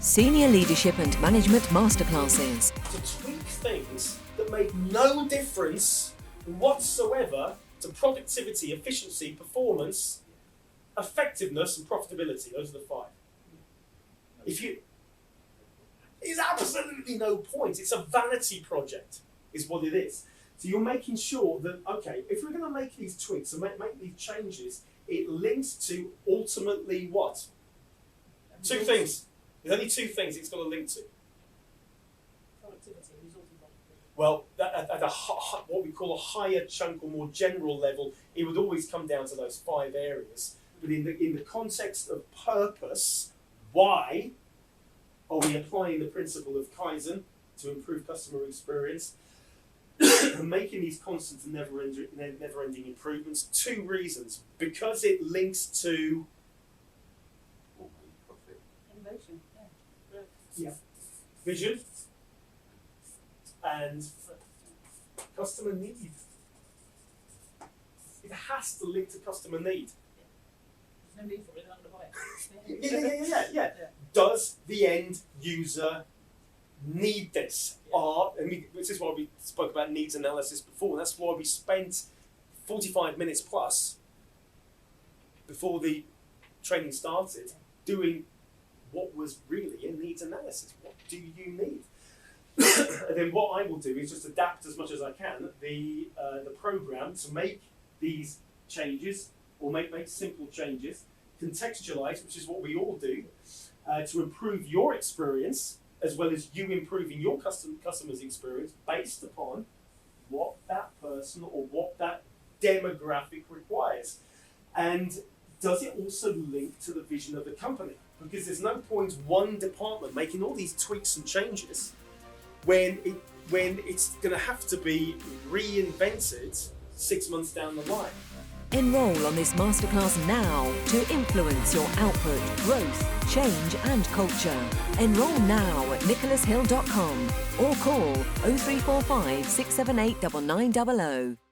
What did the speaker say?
Senior Leadership and Management Masterclasses. To tweak things that make no difference whatsoever to productivity, efficiency, performance, effectiveness and profitability. Those are the five. There's absolutely no point. It's a vanity project, is what it is. So you're making sure that, okay, if we're going to make these tweaks and make these changes, it links to ultimately what? Two things. There's only two things it's got to link to. Productivity, resulting productivity. Well, at what we call a higher chunk or more general level, it would always come down to those five areas. But in the context of purpose, why are we applying the principle of Kaizen to improve customer experience and making these constant and never-ending improvements? Two reasons. Because it links to Innovation, yeah, vision and customer need. It has to link to customer need. There's no need for it, I'm going to buy it. Yeah. Does the end user need this? This is why we spoke about needs analysis before. That's why we spent 45 minutes plus before the training started doing what was really a needs analysis. What do you need? And then what I will do is just adapt as much as I can the program to make these changes or make simple changes, contextualize, which is what we all do, to improve your experience as well as you improving your customer's experience based upon what that person or what that demographic requires. And does it also link to the vision of the company? Because there's no point one department making all these tweaks and changes when it's going to have to be reinvented 6 months down the line. Enroll on this masterclass now to influence your output, growth, change and culture. Enroll now at nicholashill.com or call 0345 678 9900.